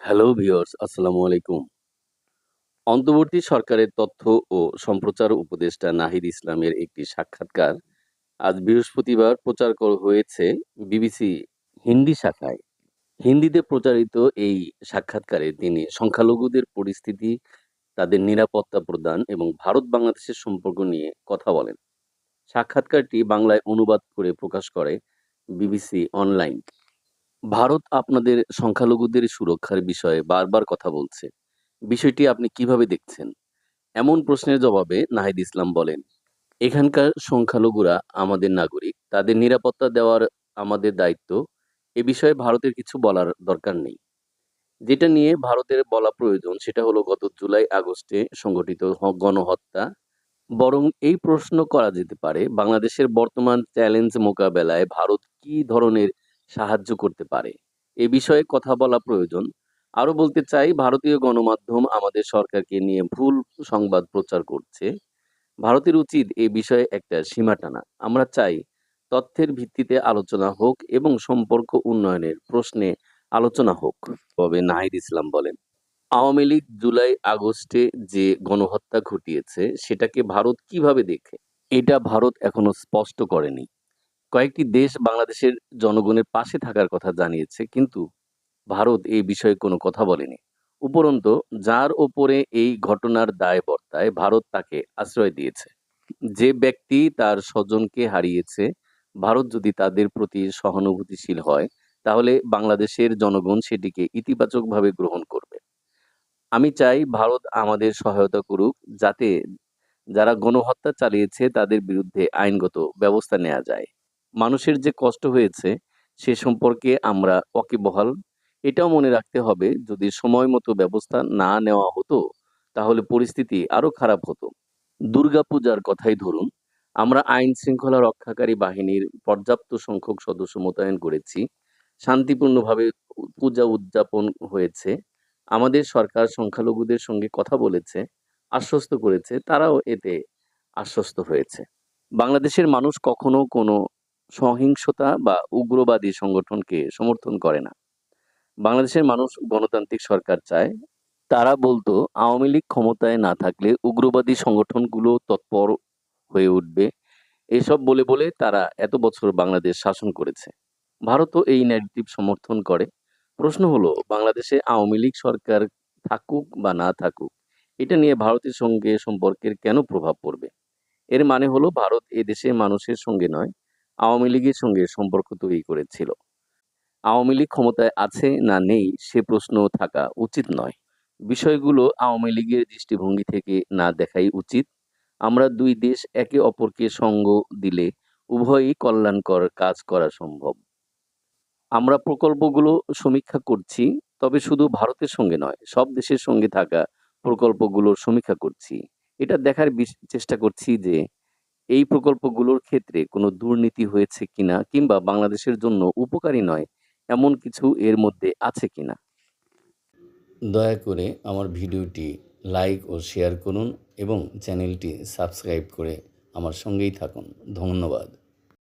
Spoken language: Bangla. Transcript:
হ্যালো ভিউয়ার্স, আসসালামু আলাইকুম। অন্তর্বর্তী সরকারের তথ্য ও সম্প্রচার উপদেষ্টা নাহিদ ইসলামের একটি সাক্ষাৎকার আজ বৃহস্পতিবার প্রচার হয়েছে বিবিসি হিন্দি শাখায়। হিন্দিতে প্রচারিত এই সাক্ষাৎকারে তিনি সংখ্যালঘুদের পরিস্থিতি, তাদের নিরাপত্তা প্রদান এবং ভারত-বাংলাদেশের সম্পর্ক নিয়ে কথা বলেন। সাক্ষাৎকারটি বাংলায় অনুবাদ করে প্রকাশ করে বিবিসি অনলাইন। ভারত আপনাদের সংখ্যালঘুদের সুরক্ষার বিষয়ে বারবার কথা বলছে। বিষয়টি আপনি কিভাবে দেখছেন? এমন প্রশ্নের জবাবে নাহিদ ইসলাম বলেন, "এখানকার সংখ্যালঘুরা আমাদের নাগরিক। তাদের নিরাপত্তা দেওয়ার আমাদের দায়িত্ব। এ বিষয়ে ভারতের কিছু বলার দরকার নেই। যেটা নিয়ে ভারতের বলা প্রয়োজন সেটা হলো গত জুলাই-আগস্টে সংঘটিত গণহত্যা। বরং এই প্রশ্ন করা যেতে পারে, বাংলাদেশের বর্তমান চ্যালেঞ্জ মোকাবেলায় ভারত কী ধরনের সাহায্য করতে পারে? এ বিষয়ে কথা বলা প্রয়োজন। আরো বলতে চাই, ভারতীয় গণমাধ্যম আমাদের সরকারকে নিয়ে ভুল সংবাদ প্রচার করছে। ভারতের উচিত এ বিষয়ে একটা সীমা টানা। আমরা চাই তথ্যের ভিত্তিতে আলোচনা হোক এবং সম্পর্ক উন্নয়নের প্রশ্নে আলোচনা হোক।" তবে নাহিদ ইসলাম বলেন, আওয়ামী লীগ জুলাই-আগস্টে যে গণহত্যা ঘটিয়েছে সেটাকে ভারত কিভাবে দেখে? এটা ভারত এখনো স্পষ্ট করেনি। কয়েকটি দেশ বাংলাদেশের জনগণের পাশে থাকার কথা জানিয়েছে, কিন্তু ভারত এই বিষয়ে কোনো কথা বলেনি। উপরন্তু যার ওপরে এই ঘটনার দায় বর্তায়, ভারত তাকে আশ্রয় দিয়েছে। যে ব্যক্তি তার স্বজনকে হারিয়েছে, ভারত যদি তাদের প্রতি সহানুভূতিশীল হয়, তাহলে বাংলাদেশের জনগণ সেটিকে ইতিবাচকভাবে গ্রহণ করবে। আমি চাই ভারত আমাদের সহায়তা করুক, যাতে যারা গণহত্যা চালিয়েছে তাদের বিরুদ্ধে আইনগত ব্যবস্থা নেয়া যায়। মানুষের যে কষ্ট হয়েছে সে সম্পর্কে আমরা ওয়াকিবহাল। এটাও মনে রাখতে হবে, যদি সময় মতো ব্যবস্থা না নেওয়া হতো তাহলে পরিস্থিতি আরো খারাপ হতো। দুর্গাপূজার কথাই ধরুন, আমরা আইন শৃঙ্খলা রক্ষাকারী বাহিনীর পর্যাপ্ত সংখ্যক সদস্য মোতায়েন করেছি। শান্তিপূর্ণভাবে পূজা উদযাপন হয়েছে। আমাদের সরকার সংখ্যালঘুদের সঙ্গে কথা বলেছে, আশ্বস্ত করেছে, তারাও এতে আশ্বস্ত হয়েছে। বাংলাদেশের মানুষ কখনো কোনো সহিংসতা বা উগ্রবাদী সংগঠনকে সমর্থন করে না। বাংলাদেশের মানুষ গণতান্ত্রিক সরকার চায়। তারা বলতো, আওয়ামী লীগ ক্ষমতায় না থাকলে উগ্রবাদী সংগঠনগুলো তৎপর হয়ে উঠবে। এসব বলে তারা এত বছর বাংলাদেশ শাসন করেছে। ভারতও এই ন্যারেটিভ সমর্থন করে। প্রশ্ন হলো, বাংলাদেশে আওয়ামী লীগ সরকার থাকুক বা না থাকুক, এটা নিয়ে ভারতের সঙ্গে সম্পর্কের কেন প্রভাব পড়বে? এর মানে হলো ভারত এদেশের মানুষের সঙ্গে নয়, আওয়ামী লীগের সঙ্গে সম্পর্ক তৈরি করেছিল। আওয়ামী লীগ ক্ষমতায় আছে না নেই সে প্রশ্ন থাকা উচিত নয়। বিষয়গুলো আওয়ামী লীগের দৃষ্টিভঙ্গি থেকে না দেখাই উচিত। আমরা ২ দেশ একে অপরকে সঙ্গ দিলে উভয়ই কল্যাণকর কাজ করা সম্ভব। আমরা প্রকল্পগুলো সমীক্ষা করছি, তবে শুধু ভারতের সঙ্গে নয়, সব দেশের সঙ্গে থাকা প্রকল্পগুলোর সমীক্ষা করছি। এটা দেখার চেষ্টা করছি যে এই প্রকল্পগুলোর ক্ষেত্রে কোনো দুর্নীতি হয়েছে কিনা, কিংবা বাংলাদেশের জন্য উপকারী নয় এমন কিছু এর মধ্যে আছে কিনা। দয়া করে আমার ভিডিওটি লাইক ও শেয়ার করুন এবং চ্যানেলটি সাবস্ক্রাইব করে আমার সঙ্গেই থাকুন। ধন্যবাদ।